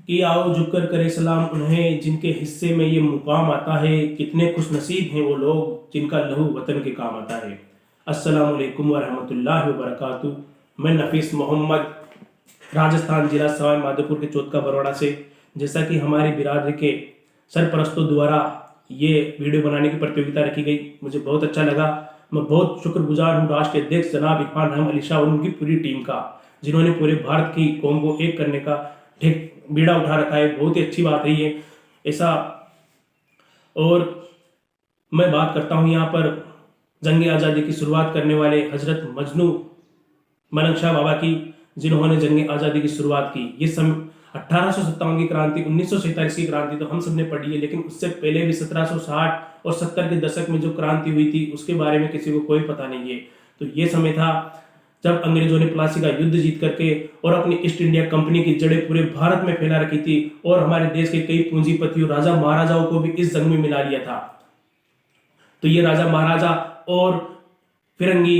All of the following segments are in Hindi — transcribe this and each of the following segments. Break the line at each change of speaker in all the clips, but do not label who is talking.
कि आओ झुककर करे सलाम उन्हें जिनके हिस्से में ये मुकाम आता है। कितने खुश नसीब हैं वो लोग जिनका लहू वतन के काम आता है। अस्सलाम वालेकुम व रहमतुल्लाहि व बरकातुहू। मैं नफीस मोहम्मद, राजस्थान जिला सवाई माधोपुर के चौथ का बरौड़ा से। जैसा कि हमारी बिरादरी के सरपरस्तों द्वारा ये वीडियो बनाने की प्रतियोगिता रखी गई, मुझे बहुत अच्छा लगा। मैं बहुत शुक्रगुजार हूँ राष्ट्रीय अध्यक्ष जनाब इरफान रहम अली शाह और उनकी पूरी टीम का, जिन्होंने पूरे भारत की कौम को एक करने का ठीक बीड़ा उठा रखा है। बहुत ही अच्छी बात है ये ऐसा। और मैं बात करता हूँ यहाँ पर जंग आज़ादी की शुरुआत करने वाले हजरत मजनू मलंग शाह बाबा की, जिन्होंने जंग आज़ादी की शुरुआत की। ये 1857 की क्रांति, 1947 की क्रांति तो हम सब ने पढ़ी है, लेकिन उससे पहले भी 1760 और 70 के दशक में जो क्रांति हुई थी उसके बारे में किसी को कोई पता नहीं है। तो ये समय था जब अंग्रेजों ने प्लासी का युद्ध जीत करके और अपनी ईस्ट इंडिया कंपनी की जड़ें पूरे भारत में फैला रखी थी, और हमारे देश के कई पूंजीपतियों राजा महाराजाओं को भी इस जंग में मिला लिया था। तो ये राजा महाराजा और फिरंगी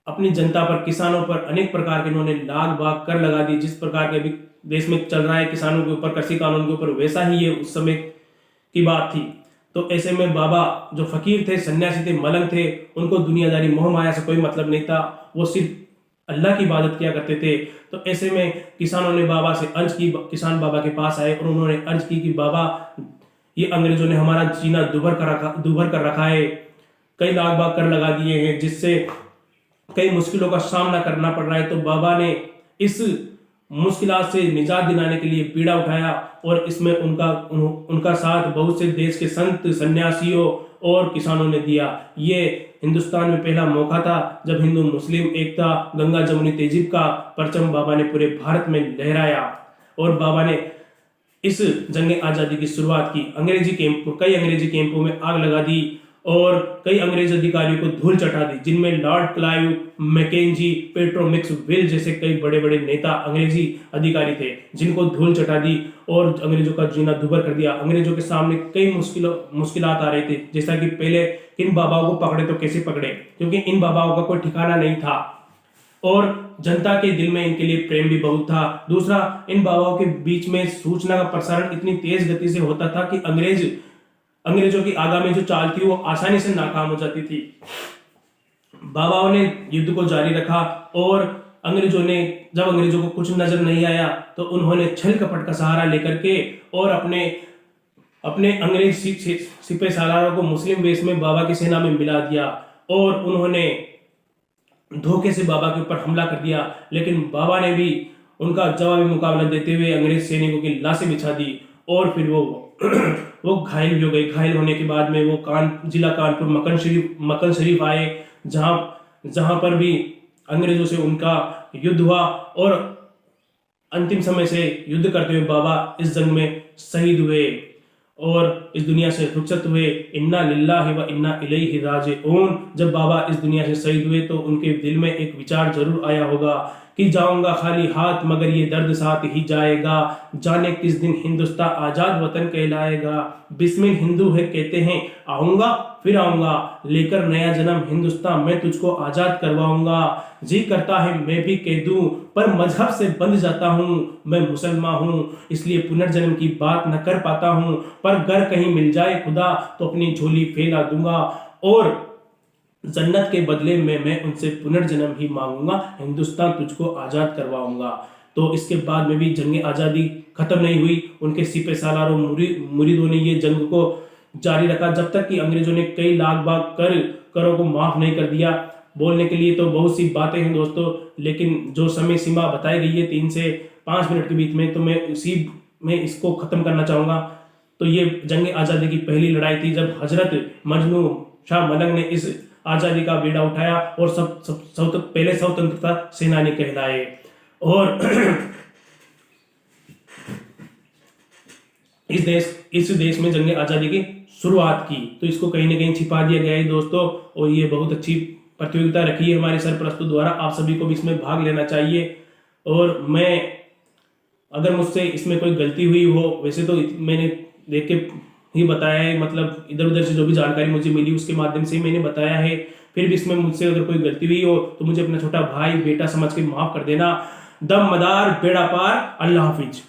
अपनी जनता पर, किसानों पर अनेक प्रकार के इन्होंने लाग बाग कर लगा दी। जिस प्रकार के अभी देश में चल रहा है किसानों के ऊपर, कृषि कानून के ऊपर, वैसा ही ये उस समय की बात थी। तो ऐसे में बाबा जो फकीर थे, सन्यासी थे, मलंग थे, उनको दुनियादारी मोह माया से कोई मतलब नहीं था। वो सिर्फ अल्लाह की इबादत किया करते थे। तो ऐसे में किसानों ने बाबा से अर्ज की, किसान बाबा के पास आए और उन्होंने अर्ज की कि बाबा ये अंग्रेजों ने हमारा जीना दुभर कर रखा है, कई लाख बाग कर लगा दिए हैं, जिससे कई मुश्किलों का सामना करना पड़ रहा है। तो बाबा ने इस मुश्किलात से निजात दिलाने के लिए बीड़ा उठाया और इसमें उनका साथ बहुत से देश के संत, सन्यासियों और किसानों ने दिया। ये हिंदुस्तान में पहला मौका था जब हिंदू मुस्लिम एकता, गंगा जमुनी तहजीब का परचम बाबा ने पूरे भारत में लहराया। और बाबा ने इस जंग आज़ादी की शुरुआत की। कई अंग्रेजी कैंपों में आग लगा दी और कई अंग्रेज अधिकारियों को धूल चटा दी, जिनमें लॉर्ड क्लाइव, मैकेंजी, पेट्रो मिक्सवेल जैसे कई बड़े बड़े नेता अंग्रेजी अधिकारी थे, जिनको धूल चटा दी और अंग्रेजों का जीना दुभर कर दिया। अंग्रेजों के सामने कई मुश्किलात आ रहे थे, जैसा कि पहले इन बाबाओं को पकड़े तो कैसे पकड़े, क्योंकि इन बाबाओं का कोई ठिकाना नहीं था और जनता के दिल में इनके लिए प्रेम भी बहुत था। दूसरा, इन बाबाओं के बीच में सूचना का प्रसारण इतनी तेज गति से होता था कि अंग्रेजों की आगामी जो चाल थी वो आसानी से नाकाम हो जाती थी। बाबाओं ने युद्ध को जारी रखा और जब अंग्रेजों को कुछ नजर नहीं आया तो उन्होंने छल कपट का सहारा लेकर के और अपने अंग्रेज सिपह सालारों को मुस्लिम वेश में बाबा की सेना में मिला दिया और उन्होंने धोखे से बाबा के ऊपर हमला कर दिया। लेकिन बाबा ने भी उनका जवाबी मुकाबला देते हुए अंग्रेज सैनिकों की लाशें बिछा दी और फिर वो घायल भी हो गए। घायल होने के बाद में वो जिला कानपुर मक्कन शरीफ आए, जहां पर भी अंग्रेजों से उनका युद्ध हुआ और अंतिम समय से युद्ध करते हुए बाबा इस जंग में शहीद हुए और इस दुनिया से रुखसत हुए। इन्ना लिल्लाहि व इन्ना इलैहि राजिऊन। जब बाबा इस दुनिया से शहीद हुए तो उनके दिल में एक विचार जरूर आया होगा कि जाऊंगा खाली हाथ मगर ये दर्द साथ ही जाएगा, जाने किस दिन हिंदुस्तान आजाद वतन कहलाएगा। बिस्मिल हिंदू है कहते हैं आऊंगा फिर आऊंगा, लेकर नया जन्म हिंदुस्तान मैं तुझको आजाद करवाऊंगा। जी करता है मैं भी कह दूं पर मजहब से बंध जाता हूँ, मैं मुसलमान हूँ इसलिए पुनर्जन्म की बात न कर पाता हूँ, पर घर कहीं मिल जाए खुदा तो अपनी झोली फैला दूंगा और जन्नत के बदले में मैं उनसे पुनर्जन्म ही मांगूंगा, हिंदुस्तान तुझको आजाद करवाऊंगा। तो इसके बाद में भी जंग आज़ादी खत्म नहीं हुई। उनके सिपह सालारों मुरीदों ने ये जंग को जारी रखा जब तक कि अंग्रेजों ने कई लाख बाग करों को माफ नहीं कर दिया। बोलने के लिए तो बहुत सी बातें हैं दोस्तों, लेकिन जो समय सीमा बताई गई है 3 से 5 मिनट के बीच में, तो मैं उसी में इसको खत्म करना चाहूंगा। तो ये जंग आज़ादी की पहली लड़ाई थी जब हजरत मजनू शाह मलंग ने इस आजादी का बीड़ा उठाया और पहले स्वतंत्रता सेनानी कहलाए। और इस देश में जंग आजादी की शुरुआत की, तो इसको कहीं ना कहीं छिपा दिया गया है दोस्तों। और ये बहुत अच्छी प्रतियोगिता रखी है हमारे सरपरस्तों द्वारा, आप सभी को भी इसमें भाग लेना चाहिए। और मैं अगर मुझसे इसमें कोई गलती हुई हो, वैसे तो मैंने देख के ही बताया है, मतलब इधर उधर से जो भी जानकारी मुझे मिली उसके माध्यम से ही मैंने बताया है। फिर भी इसमें मुझसे अगर कोई गलती हुई हो तो मुझे अपना छोटा भाई बेटा समझ के माफ कर देना। दम मदार बेड़ा पार। अल्लाह हाफिज।